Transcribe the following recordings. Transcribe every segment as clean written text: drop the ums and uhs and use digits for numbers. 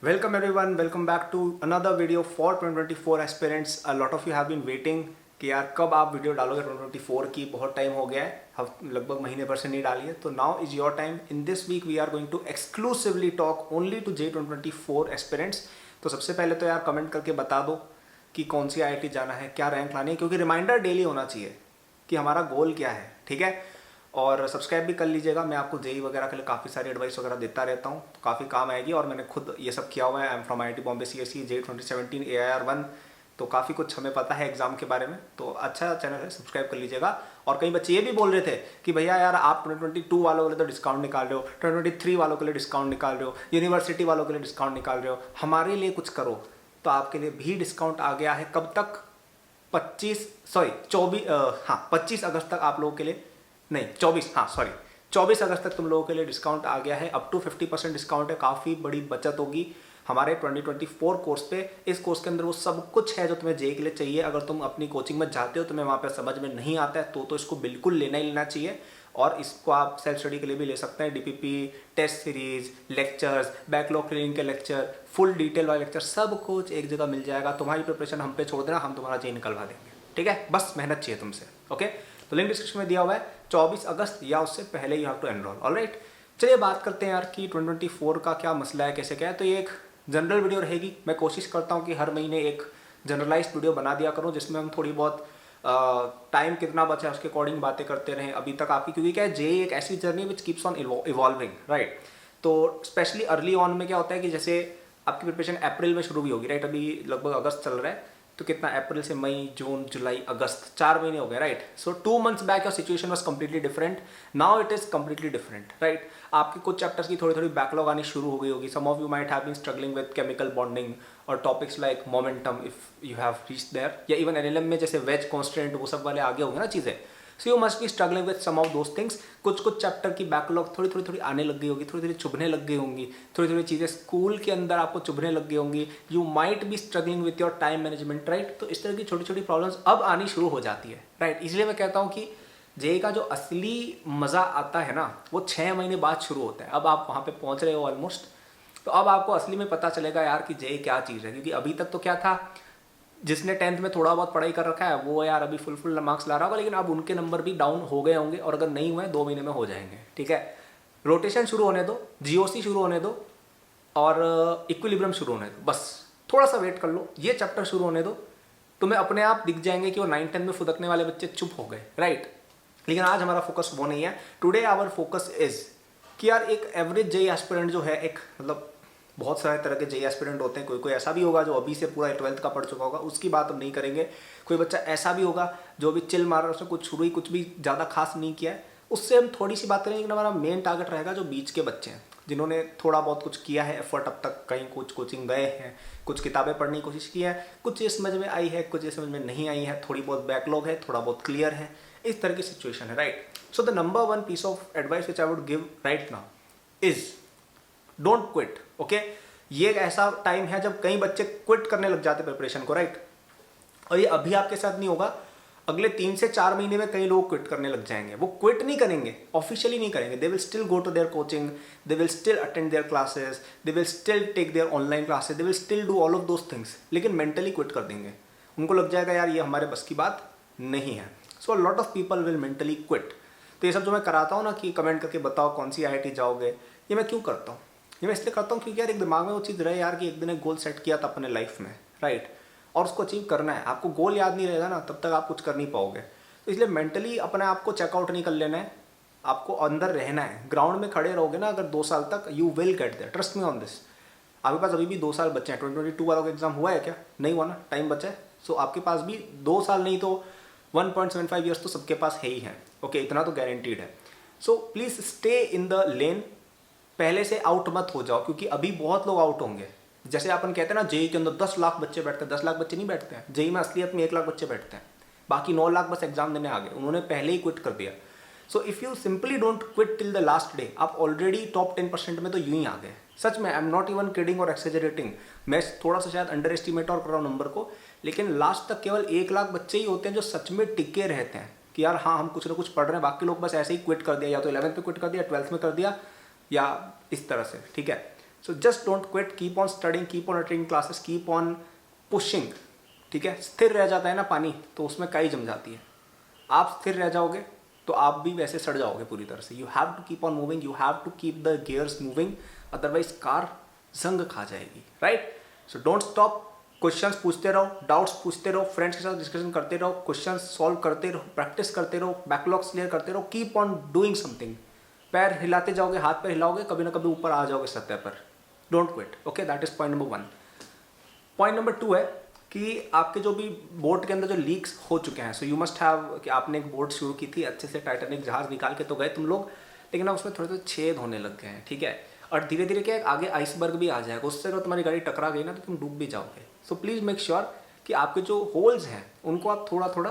Welcome everyone, welcome back to another video for 2024 aspirants. A lot of you have been waiting कि यार कब आप video डालोगे 2024 की। बहुत टाइम हो गया है, लगभग महीने भर से नहीं डाली है। तो now is your time. In this week we are going to exclusively talk only to J2024 aspirants. तो सबसे पहले तो यार कमेंट करके बता दो कि कौन सी IIT जाना है, क्या रैंक लानी है, क्योंकि रिमाइंडर डेली होना चाहिए कि हमारा गोल क्या है, ठीक है। और सब्सक्राइब भी कर लीजिएगा। मैं आपको जेई वगैरह के लिए काफ़ी सारी एडवाइस वगैरह देता रहता हूँ, तो काफ़ी काम आएगी। और मैंने खुद ये सब किया हुआ है। I am from IIT Bombay CSE J 2017 AIR1, तो काफ़ी कुछ हमें पता है एग्जाम के बारे में। तो अच्छा चैनल है, सब्सक्राइब कर लीजिएगा। और कई बच्चे ये भी बोल रहे थे कि भैया यार आप 2022 वालों के लिए तो डिस्काउंट निकाल रहे हो, 2023 वालों के लिए डिस्काउंट निकाल रहे हो, यूनिवर्सिटी वालों के लिए डिस्काउंट निकाल रहे हो, हमारे लिए कुछ करो। तो आपके लिए भी डिस्काउंट आ गया है। कब तक? 25 अगस्त तक आप लोगों के लिए, नहीं 24 अगस्त तक तुम लोगों के लिए डिस्काउंट आ गया है। अप टू 50% डिस्काउंट है। काफ़ी बड़ी बचत होगी हमारे 2024 कोर्स पे। इस कोर्स के अंदर वो सब कुछ है जो तुम्हें जेई के लिए चाहिए। अगर तुम अपनी कोचिंग में जाते हो, तुम्हें वहाँ पे समझ में नहीं आता है तो इसको बिल्कुल लेना ही लेना चाहिए। और इसको आप सेल्फ स्टडी के लिए भी ले सकते हैं। DPP, test series, lectures, backlog clearing के लेक्चर, फुल डिटेल वाले लेक्चर, सब कुछ एक जगह मिल जाएगा। तुम्हारी प्रिपरेशन हम पे छोड़ देना, हम तुम्हारा जेई निकलवा देंगे, ठीक है। बस मेहनत चाहिए तुमसे, ओके। तो लिंक डिस्क्रिप्शन में दिया हुआ है। 24 अगस्त या उससे पहले you have to enrol, alright. चलिए बात करते हैं यार कि 2024 का क्या मसला है, कैसे क्या है। तो ये एक जनरल वीडियो रहेगी। मैं कोशिश करता हूँ कि हर महीने एक जनरलाइज्ड वीडियो बना दिया करूँ, जिसमें हम थोड़ी बहुत टाइम कितना बचा है उसके अकॉर्डिंग बातें करते रहें अभी तक आपकी। क्योंकि क्या है, जेई एक ऐसी journey which keeps on evolving, right. तो स्पेशली अर्ली ऑन में क्या होता है कि जैसे आपकी प्रिपरेशन अप्रैल में शुरू भी होगी, राइट। अभी लगभग अगस्त चल रहा है, तो कितना, अप्रैल से मई, जून, जुलाई, अगस्त, 4 महीने हो गए, right. So 2 months back your situation was completely different, now it is completely different, right. आपके कुछ चैप्टर्स की थोड़ी थोड़ी बैकलॉग आनी शुरू हो गई होगी। Some of you might have been struggling with chemical bonding और topics like momentum, if you have reached there, या इवन NLM में जैसे वेज कॉन्स्टेंट, वो सब वाले आगे होंगे ना चीज़ें। So you must be struggling with some of those things. कुछ चैप्टर की बैकलॉग थोड़ी आने लग गई होगी, थोड़ी चुभने लग गई होंगी, थोड़ी चीज़ें स्कूल के अंदर आपको चुभने लग गई होंगी। You might be struggling with your time management, right. तो इस तरह की छोटी प्रॉब्लम्स अब आनी शुरू हो जाती है, राइट। इसलिए मैं कहता हूँ कि जेई का जो असली मज़ा आता है ना, वो 6 महीने बाद शुरू होता है। अब आप वहाँ पे पहुँच रहे हो ऑलमोस्ट, तो अब आपको असली में पता चलेगा यार कि जेई क्या चीज़ है। क्योंकि अभी तक तो क्या था, जिसने 10th में थोड़ा बहुत पढ़ाई कर रखा है वो यार अभी फुल मार्क्स ला रहा होगा, लेकिन अब उनके नंबर भी डाउन हो गए होंगे, और अगर नहीं हुए 2 महीने में हो जाएंगे, ठीक है। रोटेशन शुरू होने दो, GOC शुरू होने दो, और इक्विलिब्रियम शुरू होने दो। बस थोड़ा सा वेट कर लो, ये चैप्टर शुरू होने दो, तुम्हें अपने आप दिख जाएंगे कि वो 9-10 में फुदकने वाले बच्चे चुप हो गए, राइट। लेकिन आज हमारा फोकस वो नहीं है। टुडे आवर फोकस इज कि यार एक एवरेज जेई एस्पिरेंट जो है, एक मतलब बहुत सारे तरह के जेई एस्पिरेंट होते हैं। कोई ऐसा भी होगा जो अभी से पूरा 12th का पढ़ चुका होगा, उसकी बात हम नहीं करेंगे। कोई बच्चा ऐसा भी होगा जो अभी चिल मार रहा है, उसने कुछ शुरू ही कुछ भी ज़्यादा खास नहीं किया है, उससे हम थोड़ी सी बात करेंगे। लेकिन हमारा मेन टारगेट रहेगा जो बीच के बच्चे हैं, जिन्होंने थोड़ा बहुत कुछ किया है, एफर्ट अब तक, कहीं कुछ कोचिंग गए हैं, कुछ किताबें पढ़ने की कोशिश की है, कुछ ये समझ में आई है, कुछ ये समझ में नहीं आई है, थोड़ी बहुत बैकलॉग है, थोड़ा बहुत क्लियर है, इस तरह की सिचुएशन है, right. So the number 1 piece of advice which I would give right now is don't quit, okay. ये एक ऐसा टाइम है जब कई बच्चे क्विट करने लग जाते प्रिपरेशन को, राइट। और ये अभी आपके साथ नहीं होगा, अगले 3 से 4 महीने में कई लोग क्विट करने लग जाएंगे। वो क्विट नहीं करेंगे, ऑफिशियली नहीं करेंगे, they will still go to their coaching, they will still attend their classes, they will still take their online classes, they will still do all of those things, लेकिन mentally quit कर देंगे। उनको लग जाएगा यार ये हमारे बस की बात नहीं है। So lot of people will mentally quit. तो ये सब जो मैं कराता हूँ ना कि कमेंट करके बताओ कौन सी IIT जाओगे, ये मैं क्यों करता हूँ? ये मैं इसलिए करता हूँ क्योंकि यार एक दिमाग में वो चीज़ रहे यार कि एक दिन एक गोल सेट किया था अपने लाइफ में, राइट, और उसको अचीव करना है। आपको गोल याद नहीं रहेगा ना, तब तक आप कुछ कर नहीं पाओगे। तो इसलिए मेंटली अपने आप को चेकआउट नहीं कर लेना है, आपको अंदर रहना है। ग्राउंड में खड़े रहोगे ना अगर 2 साल तक, you will get there, trust me on this. आपके पास अभी भी 2 साल बचे हैं। 2022 वालों का एग्जाम हुआ है क्या? नहीं हुआ ना, टाइम बचा है। सो आपके पास भी 2 साल नहीं तो 1.75 ईयर्स तो सबके पास है ही है, ओके, इतना तो गारंटीड है। So please stay in the lane, पहले से आउट मत हो जाओ, क्योंकि अभी बहुत लोग आउट होंगे। जैसे अपन कहते हैं ना, जेई के अंदर 10 लाख बच्चे बैठते हैं, 10 लाख बच्चे नहीं बैठते हैं जेई में, असलियत में 1 लाख बच्चे बैठते हैं, बाकी 9 लाख बस एग्जाम देने आ गए, उन्होंने पहले ही क्विट कर दिया। So if you simply don't quit till the last day, आप ऑलरेडी टॉप 10% में तो यूं ही आ गए। सच में, I am not even kidding और एक्सेजरेटिंग, मैं थोड़ा सा शायद अंडर एस्टिमेट और कर रहा हूँ नंबर को, लेकिन लास्ट तक केवल 1 लाख बच्चे ही होते हैं जो सच में टिके रहते हैं कि यार हाँ हम कुछ ना कुछ पढ़ रहे हैं। बाकी लोग बस ऐसे ही क्विट कर दिया, या तो 11th में क्विट कर दिया, 12th में कर दिया, या इस तरह से, ठीक है। So just don't quit, keep on studying, keep on attending classes, keep on pushing, ठीक है। स्थिर रह जाता है ना पानी तो उसमें काई जम जाती है, आप स्थिर रह जाओगे तो आप भी वैसे सड़ जाओगे पूरी तरह से। You have to keep on moving, you have to keep the gears moving, otherwise car जंग खा जाएगी, right. So don't stop, questions पूछते रहो, डाउट्स पूछते रहो, फ्रेंड्स के साथ डिस्कशन करते रहो, क्वेश्चंस सॉल्व करते रहो, प्रैक्टिस करते रहो, बैकलॉग्स क्लियर करते रहो, कीप ऑन डूइंग समथिंग। पैर हिलाते जाओगे, हाथ पैर हिलाओगे, कभी ना कभी ऊपर आ जाओगे सतह पर। Don't quit, okay, that is point number 1। Point number 2 है कि आपके जो भी बोट के अंदर जो लीक्स हो चुके हैं, सो यू मस्ट हैव, कि आपने एक बोट शुरू की थी, अच्छे से टाइटैनिक जहाज निकाल के तो गए तुम लोग, लेकिन अब उसमें थोड़े थोड़े छेद होने लग गए हैं, ठीक है। और धीरे धीरे क्या आगे आइसबर्ग भी आ जाएगा, उससे अगर तुम्हारी गाड़ी टकरा गई ना तो तुम डूब भी जाओगे। सो प्लीज़ मेक श्योर कि आपके जो होल्स हैं उनको आप थोड़ा थोड़ा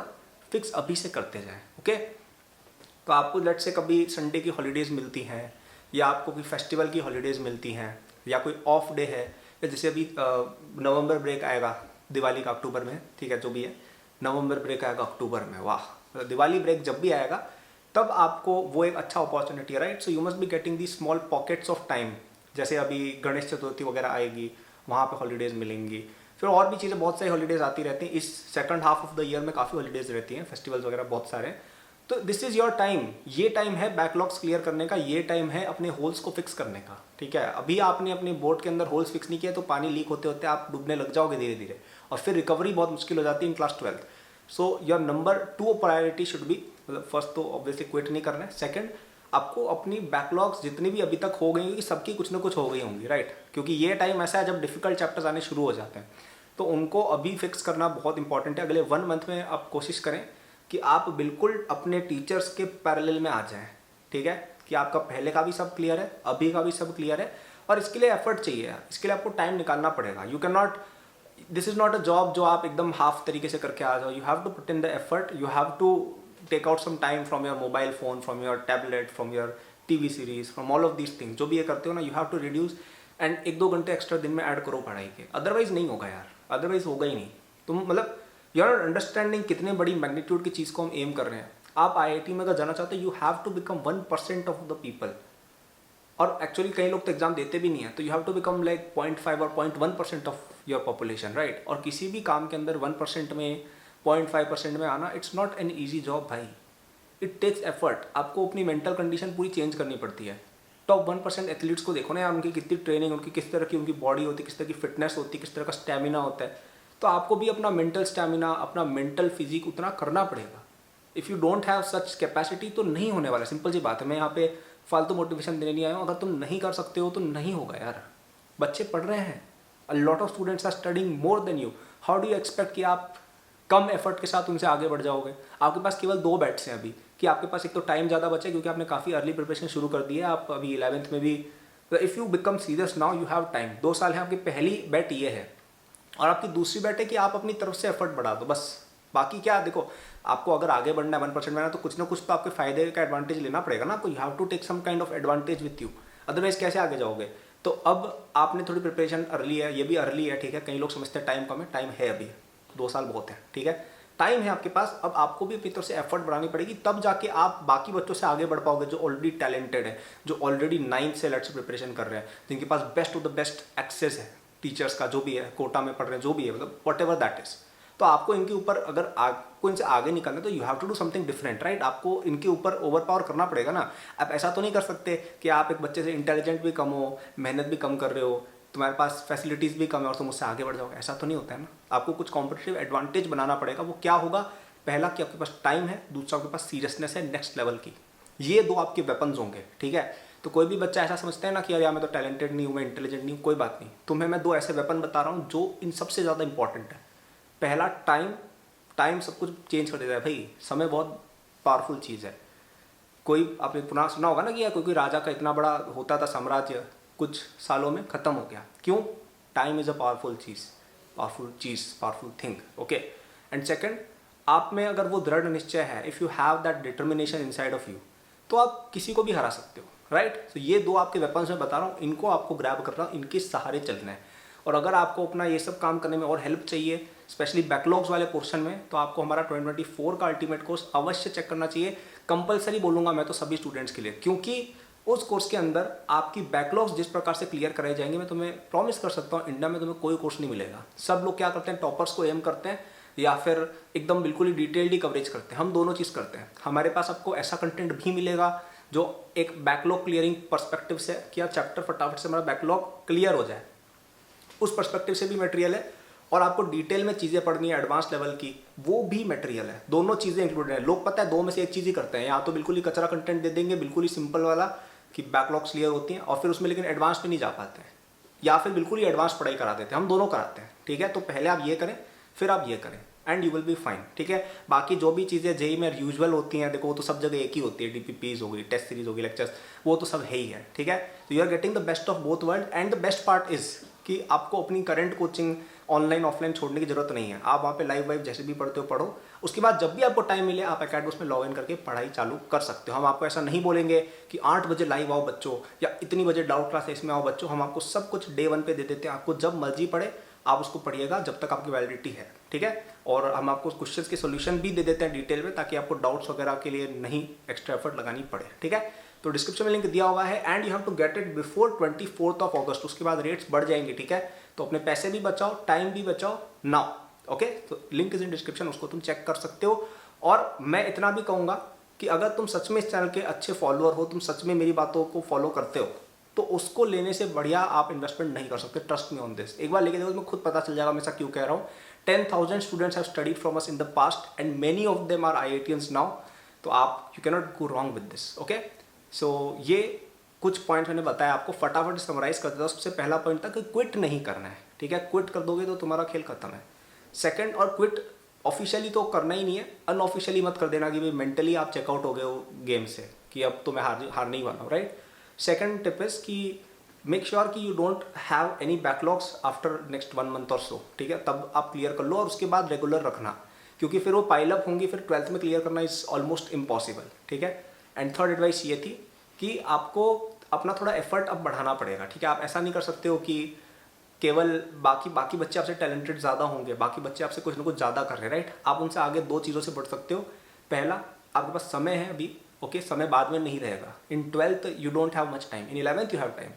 फिक्स अभी से करते जाएं, ओके। तो आपको लेट से कभी संडे की हॉलीडेज़ मिलती हैं, या आपको कोई फेस्टिवल की हॉलीडेज़ मिलती हैं, या कोई ऑफ डे है, या जैसे अभी नवंबर ब्रेक आएगा दिवाली का अक्टूबर में, ठीक है, जो भी है, नवंबर ब्रेक आएगा अक्टूबर में, वाह। दिवाली ब्रेक जब भी आएगा तब आपको वो एक अच्छा अपॉर्चुनिटी है, right. So you must be getting the small pockets of time, जैसे अभी गणेश चतुर्थी वगैरह आएगी, वहाँ पे हॉलीडेज़ मिलेंगी, फिर और भी चीज़ें, बहुत सारी हॉलीडेज़ आती रहती हैं। इस second half of the year में काफ़ी हॉलीडेज़ रहती हैं, फेस्टिवल्स वगैरह बहुत सारे। तो दिस इज़ योर टाइम, ये टाइम है बैकलॉग्स क्लियर करने का, ये टाइम है अपने होल्स को फिक्स करने का, ठीक है। अभी आपने अपनी बोट के अंदर होल्स फिक्स नहीं किया तो पानी लीक होते होते आप डूबने लग जाओगे धीरे धीरे, और फिर रिकवरी बहुत मुश्किल हो जाती है in class 12th। So your number 2 priority should be, मतलब फर्स्ट तो ऑब्वियसली क्विट नहीं करना है, सेकंड आपको अपनी बैकलॉग्स जितनी भी अभी तक हो गई होंगी, सबकी कुछ ना कुछ हो गई होंगी, राइट। क्योंकि ये टाइम ऐसा है जब डिफिकल्ट चैप्टर्स आने शुरू हो जाते हैं, तो उनको अभी फिक्स करना बहुत इंपॉर्टेंट है। अगले 1 मंथ में आप कोशिश करें कि आप बिल्कुल अपने टीचर्स के पैरेलल में आ जाएं, ठीक है, कि आपका पहले का भी सब क्लियर है, अभी का भी सब क्लियर है, और इसके लिए एफर्ट चाहिए, इसके लिए आपको टाइम निकालना पड़ेगा। You can not, this is not a job जो आप एकदम हाफ तरीके से करके आ जाओ। You have to put in the effort, you have to take out some time from your mobile phone, from your tablet, from your TV series, from all of these things. जो भी ये करते हो ना, you have to reduce, and 1-2 घंटे extra दिन में add करो पढ़ाई के, अदरवाइज नहीं होगा यार, अदरवाइज होगा ही नहीं। तुम मतलब यू आर अंडरस्टैंडिंग कितने बड़ी मैग्नीट्यूड की चीज़ को हम एम कर रहे हैं। आप IIT में अगर जाना चाहते हो, you have to become 1% of the people, और एक्चुअली कई लोग तो एग्जाम देते भी नहीं है, तो you have to become like 0.5 और 0.1% ऑफ योर पॉपुलेशन, राइट। और किसी भी काम के अंदर 1% में, 0.5% में आना, it's not an easy job भाई, इट टेक्स एफर्ट। आपको अपनी मेंटल कंडीशन पूरी चेंज करनी पड़ती है। टॉप 1% एथलीट्स को देखो ना यार, उनकी कितनी ट्रेनिंग, उनकी किस तरह की उनकी बॉडी होती है, किस तरह की फिटनेस होती है, किस तरह का स्टेमिना होता है। तो आपको भी अपना मेंटल स्टेमिना, अपना मेंटल फिजिक उतना करना पड़ेगा। If you don't have such capacity तो नहीं होने वाला, सिंपल सी बात है। मैं यहाँ पे फालतू मोटिवेशन देने नहीं आया हूँ, अगर तुम नहीं कर सकते हो तो नहीं होगा यार। बच्चे पढ़ रहे हैं, a lot of students are studying more than you, how do you expect कि आप कम एफर्ट के साथ उनसे आगे बढ़ जाओगे। आपके पास केवल 2 बैट्स हैं अभी, कि आपके पास एक तो टाइम ज़्यादा बचा है क्योंकि आपने काफ़ी अर्ली प्रिपरेशन शुरू कर दी है, आप अभी 11th में भी। If you become serious now, you have time, 2 साल है। आपकी पहली बैट ये है, और आपकी दूसरी बैट है कि आप अपनी तरफ से एफर्ट बढ़ा दो बस। बाकी क्या, देखो आपको अगर आगे बढ़ना है, 1% में ना, तो कुछ ना कुछ तो आपके फायदे का एडवांटेज लेना पड़ेगा ना आपको। You have to take some kind of advantage with you, otherwise कैसे आगे जाओगे। तो अब आपने थोड़ी प्रिपरेशन अर्ली है, ये भी अर्ली है, ठीक है। कई लोग समझते हैं टाइम कम है, टाइम है अभी, 2 साल बहुत है, ठीक है, टाइम है आपके पास। अब आपको भी अपनी तरफ से एफर्ट बढ़ानी पड़ेगी, तब जाके आप बाकी बच्चों से आगे बढ़ पाओगे जो ऑलरेडी टैलेंटेड है, जो ऑलरेडी 9th से लेट से प्रिपरेशन कर रहे हैं, जिनके पास best of the best access है टीचर्स का, जो भी है, कोटा में पढ़ रहे हैं, जो भी है, मतलब वट एवर दैट इज। तो आपको इनके ऊपर, अगर आपको इनसे आगे निकलना है तो you have to do something different, right. आपको इनके ऊपर ओवर पावर करना पड़ेगा ना। आप ऐसा तो नहीं कर सकते कि आप एक बच्चे से इंटेलिजेंट भी कम हो, मेहनत भी कम कर रहे हो, तुम्हारे पास फैसिलिटीज़ भी कम है और तुम उससे आगे बढ़ जाओगे, ऐसा तो नहीं होता है ना। आपको कुछ कॉम्पिटिटिव एडवांटेज बनाना पड़ेगा। वो क्या होगा, पहला कि आपके पास टाइम है, दूसरा आपके पास सीरियसनेस है नेक्स्ट लेवल की। ये 2 आपके वेपन्स होंगे, ठीक है। तो कोई भी बच्चा ऐसा समझता है ना कि यार मैं तो टैलेंटेड नहीं हूँ, मैं इंटेलिजेंट नहीं हूँ, कोई बात नहीं, तुम्हें मैं 2 ऐसे वेपन बता रहा हूँ जो इन सबसे ज़्यादा इंपॉर्टेंट है। पहला टाइम, टाइम सब कुछ चेंज कर देता है भाई, समय बहुत पावरफुल चीज़ है। कोई आपने पुनः सुना होगा ना कि यार कोई राजा का इतना बड़ा होता था साम्राज्य, कुछ सालों में ख़त्म हो गया, क्यों। Time is a powerful cheese, powerful thing, okay. And second, आप में अगर वो दृढ़ निश्चय है, if you have that determination inside of you, तो आप किसी को भी हरा सकते हो, राइट। तो ये 2 आपके वेपन्स मैं बता रहा हूँ, इनको आपको ग्रैब करना, इनके सहारे चलना है। और अगर आपको अपना ये सब काम करने में और हेल्प चाहिए, स्पेशली बैकलॉग्स वाले पोर्शन में, तो आपको हमारा 2024 का अल्टीमेट कोर्स अवश्य चेक करना चाहिए। कंपलसरी बोलूँगा मैं तो सभी स्टूडेंट्स के लिए, क्योंकि उस कोर्स के अंदर आपकी बैकलॉग्स जिस प्रकार से क्लियर कराए जाएंगे, मैं तुम्हें प्रॉमिस कर सकता हूँ इंडिया में तुम्हें कोई कोर्स नहीं मिलेगा। सब लोग क्या करते हैं, टॉपर्स को एम करते हैं या फिर एकदम बिल्कुल ही डिटेल्ड ही कवरेज करते हैं। हम दोनों चीज़ करते हैं। हमारे पास आपको ऐसा कंटेंट भी मिलेगा जो एक बैकलॉग क्लियरिंग पर्सपेक्टिव से, क्या चैप्टर फटाफट से हमारा बैकलॉग क्लियर हो जाए, उस पर्सपेक्टिव से भी मटेरियल है। और आपको डिटेल में चीज़ें पढ़नी है एडवांस लेवल की, वो भी मटेरियल है। दोनों चीज़ें इंक्लूडेड है। लोग पता है दो में से एक चीज़ ही करते हैं, या तो बिल्कुल ही कचरा कंटेंट दे देंगे, बिल्कुल ही सिंपल वाला कि बैकलॉग्स क्लियर होती हैं, और फिर उसमें लेकिन एडवांस पे नहीं जा पाते हैं, या फिर बिल्कुल ही एडवांस पढ़ाई करा देते हैं। हम दोनों कराते हैं, ठीक है। तो पहले आप ये करें, फिर आप ये करें, and you will be fine, ठीक है। बाकी जो भी चीज़ें जेई में यूजुअल होती हैं, देखो वो तो सब जगह एक ही होती है, डीपीपीज हो गई, टेस्ट सीरीज हो गई, लेक्चर्स, वो तो सब है ही है, ठीक है। तो you are getting the best of both world, and the best part is कि आपको अपनी करंट कोचिंग ऑनलाइन ऑफलाइन छोड़ने की जरूरत नहीं है। आप वहाँ पे लाइव वाइव जैसे भी पढ़ते हो पढ़ो, उसके बाद जब भी आपको टाइम मिले आप एकेडमी में लॉग इन करके पढ़ाई चालू कर सकते हो। हम आपको ऐसा नहीं बोलेंगे कि 8 बजे लाइव आओ बच्चों, या इतनी बजे डाउट क्लास इसमें आओ बच्चों। हम आपको सब कुछ डे 1 पे दे देते हैं। आपको जब मर्जी पढ़े आप उसको पढ़िएगा, जब तक आपकी वैलिडिटी है, ठीक है। और हम आपको क्वेश्चंस के सॉल्यूशन भी दे देते हैं डिटेल में, ताकि आपको डाउट्स वगैरह के लिए नहीं एक्स्ट्रा एफर्ट लगानी पड़े, ठीक है। तो डिस्क्रिप्शन में लिंक दिया हुआ है, and you have to get it before 24 of August. उसके बाद रेट्स बढ़ जाएंगे, ठीक है। तो अपने पैसे भी बचाओ, टाइम भी बचाओ नाउ, ओके। तो लिंक इज इन डिस्क्रिप्शन, उसको तुम चेक कर सकते हो। और मैं इतना भी कहूँगा कि अगर तुम सच में इस चैनल के अच्छे फॉलोअर हो, तुम सच में मेरी बातों को फॉलो करते हो, तो उसको लेने से बढ़िया आप इन्वेस्टमेंट नहीं कर सकते। Trust me on this. एक बार लेके देखो, तुम्हें खुद पता चल जाएगा मैं ऐसा क्यों कह रहा हूँ। 10,000 students have studied from us in the past, and many of them are IITians now. तो आप you cannot go wrong with this, okay. So ये कुछ पॉइंट मैंने बताया आपको, फटाफट समराइज कर देता हूँ। सबसे पहला पॉइंट था कि क्विट नहीं करना है, ठीक है। क्विट कर दोगे तो तुम्हारा खेल खत्म है। सेकंड, और क्विट ऑफिशियली तो करना ही नहीं है, अनऑफिशियली मत कर देना कि भाई मेंटली आप चेकआउट हो गए हो गेम से, कि अब तो मैं हार नहीं वाला हूँ, राइट। सेकंड टिप इज कि मेक श्योर कि you don't have any backlogs after next 1 month और सो, ठीक है। तब आप क्लियर कर लो, और उसके बाद रेगुलर रखना, क्योंकि फिर वो पाइलअप होंगी, फिर 12th में क्लियर करना इज ऑलमोस्ट इम्पॉसिबल, ठीक है। एंड थर्ड एडवाइस ये थी कि आपको अपना थोड़ा एफर्ट अब बढ़ाना पड़ेगा, ठीक है। आप ऐसा नहीं कर सकते हो कि केवल बाकी बच्चे आपसे टैलेंटेड ज़्यादा होंगे, बाकी बच्चे आपसे कुछ ना कुछ ज़्यादा कर रहे हैं, राइट। आप उनसे आगे 2 चीज़ों से बढ़ सकते हो। पहला, आपके पास समय है अभी, ओके, समय बाद में नहीं रहेगा। In 12th you don't have much time, in 11th you have time.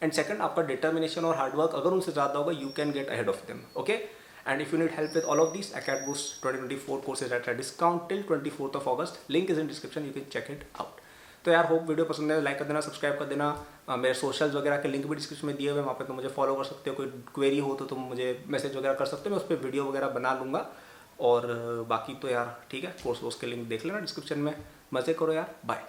And second, आपका डिटर्मिनेशन और हार्डवर्क अगर उनसे ज़्यादा होगा, you can get ahead of them, okay. And if you need help with all of this, Acadboost 2024 courses at discount till 24 of August. Link is in description, you can check it out. तो यार hope video पसंद है, like कर देना, subscribe कर देना। मेरे socials वगैरह के लिंक भी डिस्क्रिप्शन में दिए हुए, वहाँ पे तुम मुझे फॉलो कर सकते हो। कोई क्वेरी हो तो तुम मुझे मैसेज वगैरह कर सकते हो, मैं उस पर वीडियो वगैरह बना लूँगा। और बाकी तो यार ठीक है, कोर्स के लिंक देख लेना डिस्क्रिप्शन में। मज़े करो यार, बाय।